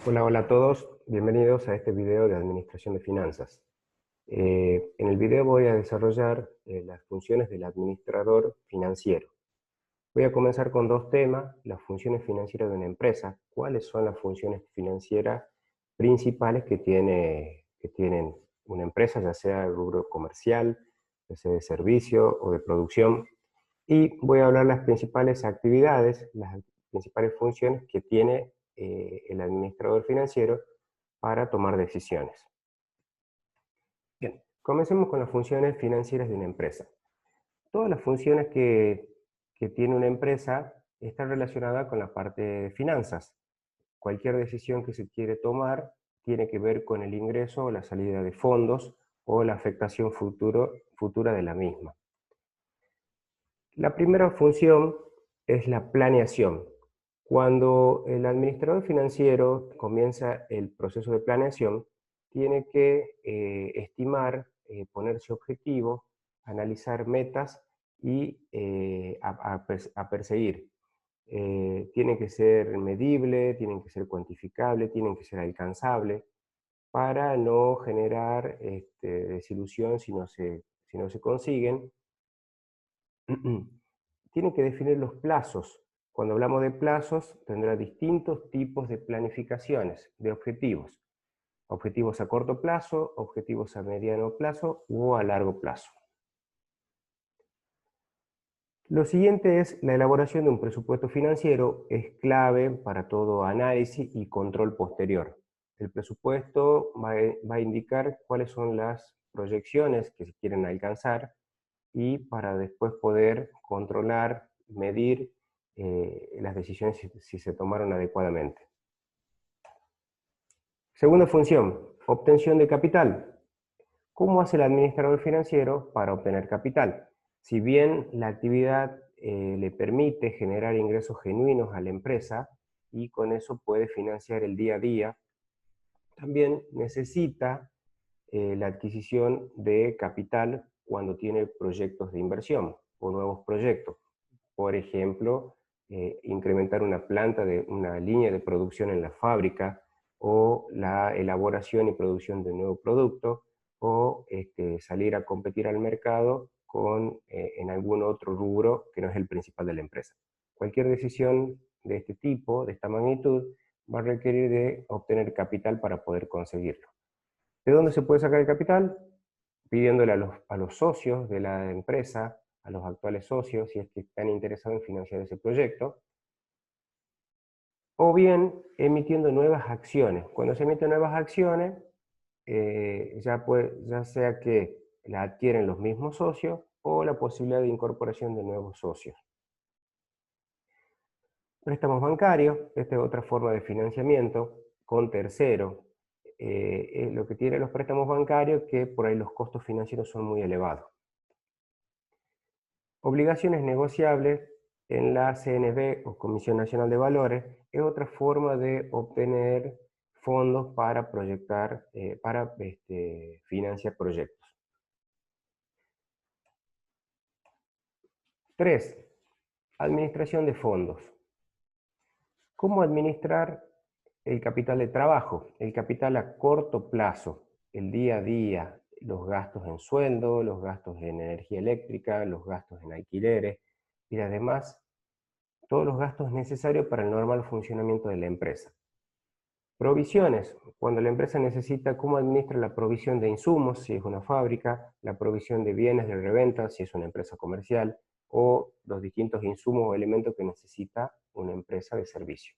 Hola, hola a todos, bienvenidos a este video de Administración de Finanzas. En el video voy a desarrollar las funciones del administrador financiero. Voy a comenzar con dos temas: las funciones financieras de una empresa. ¿Cuáles son las funciones financieras principales que tienen una empresa, ya sea el rubro comercial, ya sea de servicio o de producción? Y voy a hablar las principales actividades, las principales funciones que tiene el administrador financiero para tomar decisiones. Bien, comencemos con las funciones financieras de una empresa. Todas las funciones que tiene una empresa están relacionadas con la parte de finanzas. Cualquier decisión que se quiere tomar tiene que ver con el ingreso o la salida de fondos o la afectación futura de la misma. La primera función es la planeación. Cuando el administrador financiero comienza el proceso de planeación, tiene que estimar, ponerse objetivos, analizar metas y a perseguir. Tienen que ser medibles, tienen que ser cuantificables, tienen que ser alcanzables para no generar desilusión si no se consiguen. Tiene que definir los plazos. Cuando hablamos de plazos, tendrá distintos tipos de planificaciones, de objetivos. Objetivos a corto plazo, objetivos a mediano plazo o a largo plazo. Lo siguiente es la elaboración de un presupuesto financiero. Es clave para todo análisis y control posterior. El presupuesto va a indicar cuáles son las proyecciones que se quieren alcanzar y para después poder controlar, medir las decisiones si se tomaron adecuadamente. Segunda función, obtención de capital. ¿Cómo hace el administrador financiero para obtener capital? Si bien la actividad le permite generar ingresos genuinos a la empresa y con eso puede financiar el día a día, también necesita la adquisición de capital cuando tiene proyectos de inversión o nuevos proyectos. Por ejemplo, incrementar una línea de producción en la fábrica, o la elaboración y producción de un nuevo producto, o salir a competir al mercado en algún otro rubro que no es el principal de la empresa. Cualquier decisión de este tipo, de esta magnitud, va a requerir de obtener capital para poder conseguirlo. ¿De dónde se puede sacar el capital? Pidiéndole a los socios de la empresa, a los actuales socios, si es que están interesados en financiar ese proyecto, o bien emitiendo nuevas acciones. Cuando se emiten nuevas acciones, ya sea que la adquieren los mismos socios o la posibilidad de incorporación de nuevos socios. Préstamos bancarios, esta es otra forma de financiamiento con terceros. Lo que tienen los préstamos bancarios es que por ahí los costos financieros son muy elevados. Obligaciones negociables en la CNV o Comisión Nacional de Valores es otra forma de obtener fondos para proyectar, para financiar proyectos. 3. Administración de fondos. ¿Cómo administrar el capital de trabajo? El capital a corto plazo, el día a día, los gastos en sueldo, los gastos en energía eléctrica, los gastos en alquileres y además todos los gastos necesarios para el normal funcionamiento de la empresa. Provisiones, cuando la empresa necesita, cómo administra la provisión de insumos, si es una fábrica, la provisión de bienes de reventa, si es una empresa comercial, o los distintos insumos o elementos que necesita una empresa de servicio.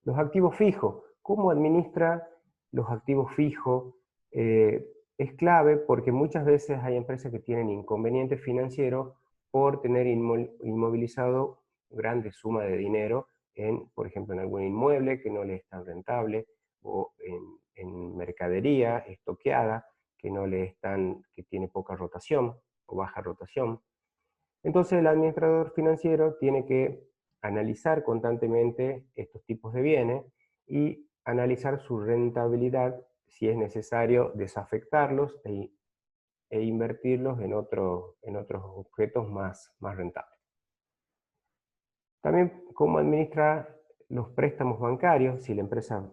Los activos fijos, cómo administra los activos fijos, es clave porque muchas veces hay empresas que tienen inconvenientes financieros por tener inmovilizado grandes sumas de dinero por ejemplo, en algún inmueble que no le es tan rentable, o en mercadería estoqueada que tiene poca rotación o baja rotación. Entonces el administrador financiero tiene que analizar constantemente estos tipos de bienes y analizar su rentabilidad, si es necesario desafectarlos e invertirlos en otros objetos más rentables. También cómo administrar los préstamos bancarios, si la empresa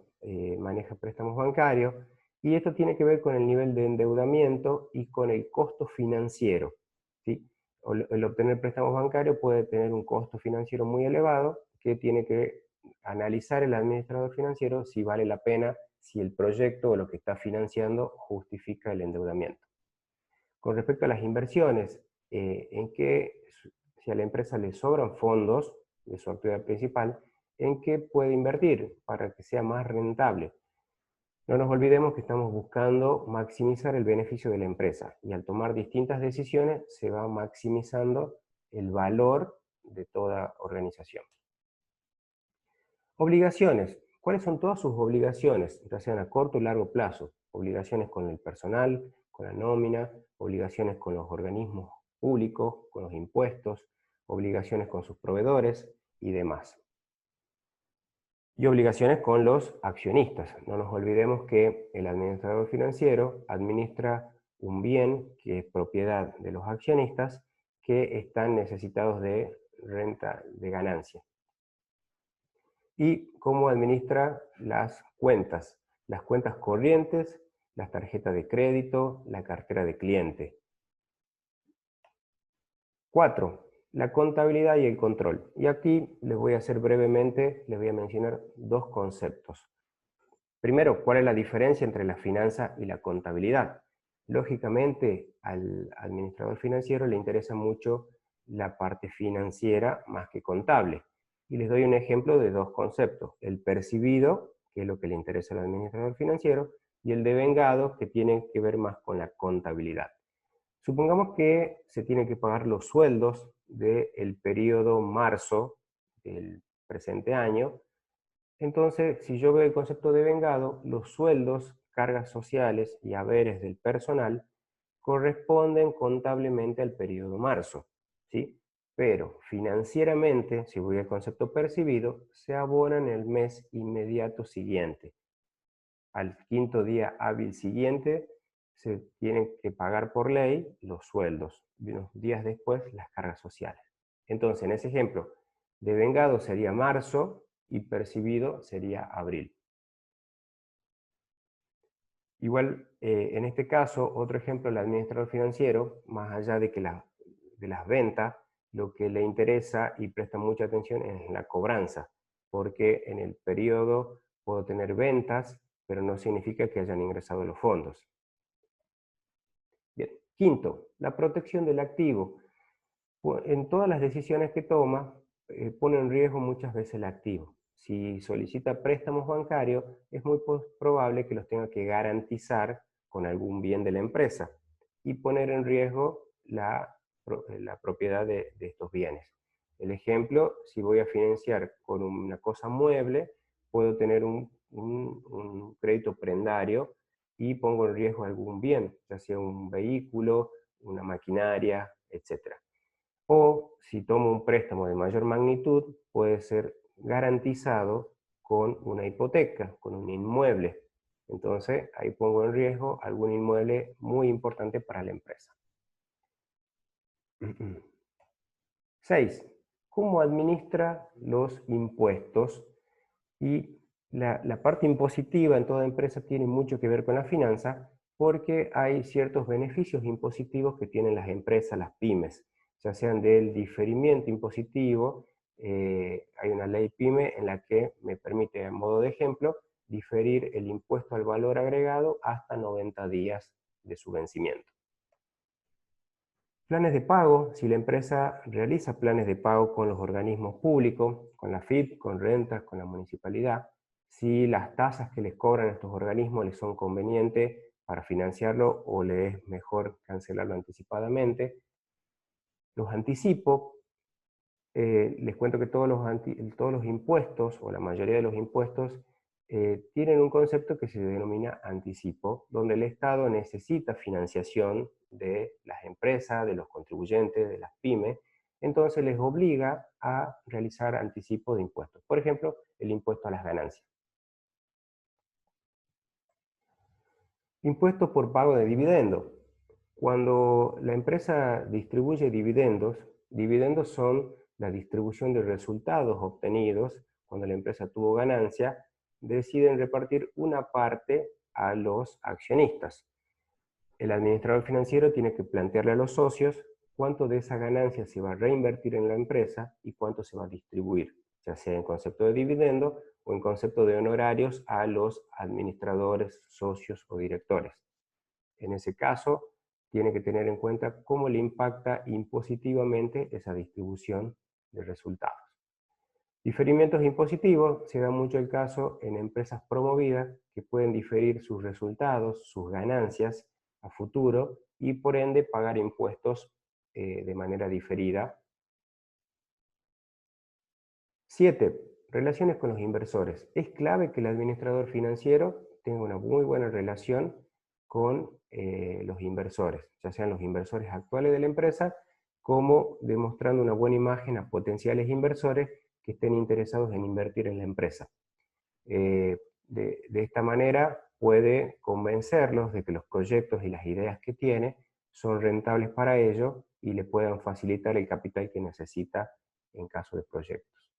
maneja préstamos bancarios, y esto tiene que ver con el nivel de endeudamiento y con el costo financiero, ¿sí? El obtener préstamos bancarios puede tener un costo financiero muy elevado que tiene que analizar el administrador financiero si vale la pena, si el proyecto o lo que está financiando justifica el endeudamiento. Con respecto a las inversiones, si a la empresa le sobran fondos de su actividad principal, ¿en qué puede invertir para que sea más rentable? No nos olvidemos que estamos buscando maximizar el beneficio de la empresa, y al tomar distintas decisiones se va maximizando el valor de toda organización. Obligaciones. ¿Cuáles son todas sus obligaciones, ya sean a corto o largo plazo? Obligaciones con el personal, con la nómina, obligaciones con los organismos públicos, con los impuestos, obligaciones con sus proveedores y demás. Y obligaciones con los accionistas. No nos olvidemos que el administrador financiero administra un bien que es propiedad de los accionistas que están necesitados de renta de ganancia. Y cómo administra las cuentas corrientes, las tarjetas de crédito, la cartera de cliente. 4. La contabilidad y el control. Y aquí les voy a hacer brevemente, les voy a mencionar dos conceptos. Primero, ¿cuál es la diferencia entre la finanza y la contabilidad? Lógicamente, al administrador financiero le interesa mucho la parte financiera más que contable. Y les doy un ejemplo de dos conceptos: el percibido, que es lo que le interesa al administrador financiero, y el devengado, que tiene que ver más con la contabilidad. Supongamos que se tienen que pagar los sueldos del periodo marzo del presente año. Entonces, si yo veo el concepto de vengado, los sueldos, cargas sociales y haberes del personal corresponden contablemente al periodo marzo, ¿sí? Pero financieramente, si voy al concepto percibido, se abonan el mes inmediato siguiente. Al quinto día hábil siguiente se tienen que pagar por ley los sueldos y unos días después las cargas sociales. Entonces, en ese ejemplo, devengado sería marzo y percibido sería abril. Igual, en este caso, otro ejemplo, el administrador financiero, más allá de las ventas, lo que le interesa y presta mucha atención es la cobranza, porque en el periodo puedo tener ventas, pero no significa que hayan ingresado los fondos. Bien. Quinto, la protección del activo. En todas las decisiones que toma, pone en riesgo muchas veces el activo. Si solicita préstamos bancarios, es muy probable que los tenga que garantizar con algún bien de la empresa y poner en riesgo la propiedad de estos bienes. El ejemplo, si voy a financiar con una cosa mueble, puedo tener un crédito prendario y pongo en riesgo algún bien, ya sea un vehículo, una maquinaria, etc. O si tomo un préstamo de mayor magnitud, puede ser garantizado con una hipoteca, con un inmueble. Entonces, ahí pongo en riesgo algún inmueble muy importante para la empresa. 6. ¿Cómo administra los impuestos? Y la parte impositiva en toda empresa tiene mucho que ver con la finanza, porque hay ciertos beneficios impositivos que tienen las empresas, las pymes, ya sean del diferimiento impositivo. Hay una ley PYME en la que me permite, a modo de ejemplo, diferir el impuesto al valor agregado hasta 90 días de su vencimiento. Planes de pago: si la empresa realiza planes de pago con los organismos públicos, con la FIP, con rentas, con la municipalidad, si las tasas que les cobran a estos organismos les son convenientes para financiarlo o les es mejor cancelarlo anticipadamente. Los anticipos, les cuento que todos los impuestos, o la mayoría de los impuestos, tienen un concepto que se denomina anticipo, donde el Estado necesita financiación de las empresas, de los contribuyentes, de las pymes. Entonces les obliga a realizar anticipo de impuestos. Por ejemplo, el impuesto a las ganancias. Impuestos por pago de dividendos. Cuando la empresa distribuye dividendos, dividendos son la distribución de resultados obtenidos cuando la empresa tuvo ganancia deciden repartir una parte a los accionistas. El administrador financiero tiene que plantearle a los socios cuánto de esa ganancia se va a reinvertir en la empresa y cuánto se va a distribuir, ya sea en concepto de dividendo o en concepto de honorarios a los administradores, socios o directores. En ese caso, tiene que tener en cuenta cómo le impacta impositivamente esa distribución de resultados. Diferimientos impositivos se da mucho el caso en empresas promovidas que pueden diferir sus resultados, sus ganancias a futuro y por ende pagar impuestos de manera diferida. 7. Relaciones con los inversores. Es clave que el administrador financiero tenga una muy buena relación con los inversores, ya sean los inversores actuales de la empresa, como demostrando una buena imagen a potenciales inversores que estén interesados en invertir en la empresa. De esta manera puede convencerlos de que los proyectos y las ideas que tiene son rentables para ellos y le puedan facilitar el capital que necesita en caso de proyectos.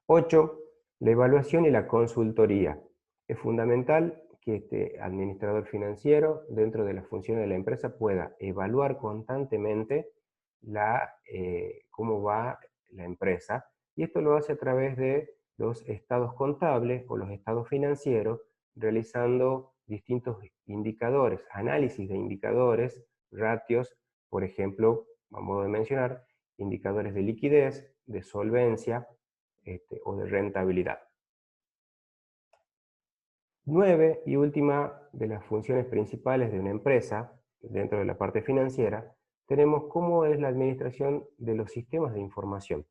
8. La evaluación y la consultoría. Es fundamental que este administrador financiero, dentro de las funciones de la empresa, pueda evaluar constantemente cómo va la empresa, y esto lo hace a través de los estados contables o los estados financieros, realizando distintos indicadores, análisis de indicadores, ratios, por ejemplo, a modo de mencionar, indicadores de liquidez, de solvencia, o de rentabilidad. 9, y última de las funciones principales de una empresa, dentro de la parte financiera, tenemos cómo es la administración de los sistemas de información.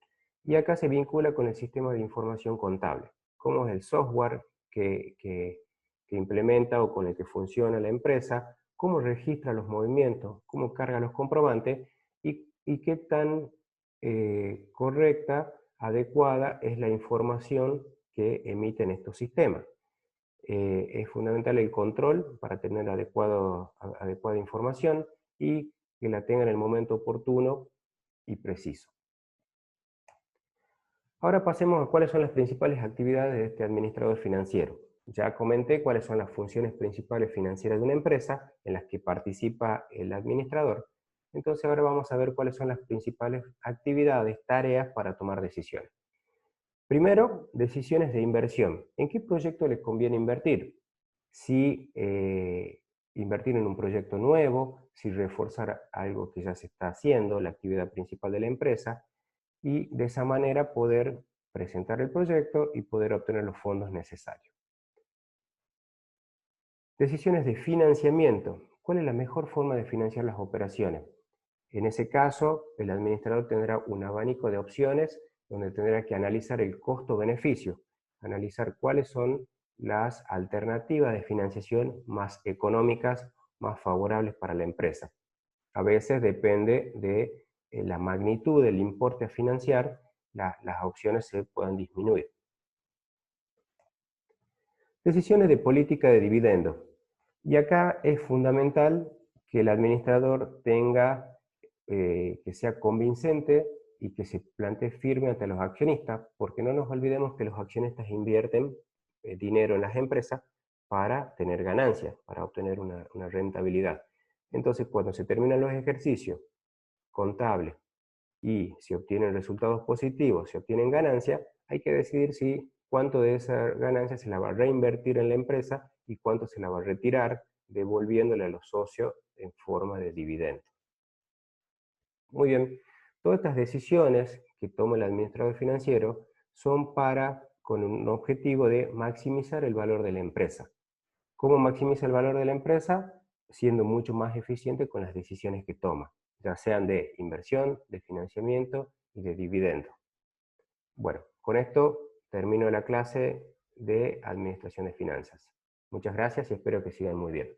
Y acá se vincula con el sistema de información contable, cómo es el software que implementa o con el que funciona la empresa, cómo registra los movimientos, cómo carga los comprobantes y qué tan correcta, adecuada es la información que emiten estos sistemas. Es fundamental el control para tener adecuada información y que la tenga en el momento oportuno y preciso. Ahora pasemos a cuáles son las principales actividades de este administrador financiero. Ya comenté cuáles son las funciones principales financieras de una empresa en las que participa el administrador. Entonces ahora vamos a ver cuáles son las principales actividades, tareas para tomar decisiones. Primero, decisiones de inversión. ¿En qué proyecto les conviene invertir? Si invertir en un proyecto nuevo, si reforzar algo que ya se está haciendo, la actividad principal de la empresa, y de esa manera poder presentar el proyecto y poder obtener los fondos necesarios. Decisiones de financiamiento. ¿Cuál es la mejor forma de financiar las operaciones? En ese caso, el administrador tendrá un abanico de opciones donde tendrá que analizar el costo-beneficio, analizar cuáles son las alternativas de financiación más económicas, más favorables para la empresa. A veces depende de la magnitud del importe a financiar, las opciones se puedan disminuir. Decisiones de política de dividendos. Y acá es fundamental que el administrador tenga, que sea convincente y que se plantee firme ante los accionistas, porque no nos olvidemos que los accionistas invierten dinero en las empresas para tener ganancias, para obtener una rentabilidad. Entonces, cuando se terminan los ejercicios contables y se obtienen resultados positivos, se obtienen ganancias, hay que decidir si cuánto de esa ganancia se la va a reinvertir en la empresa y cuánto se la va a retirar, devolviéndole a los socios en forma de dividendo. Muy bien, todas estas decisiones que toma el administrador financiero son con un objetivo de maximizar el valor de la empresa. ¿Cómo maximiza el valor de la empresa? Siendo mucho más eficiente con las decisiones que toma, ya sean de inversión, de financiamiento y de dividendo. Bueno, con esto termino la clase de Administración de Finanzas. Muchas gracias y espero que sigan muy bien.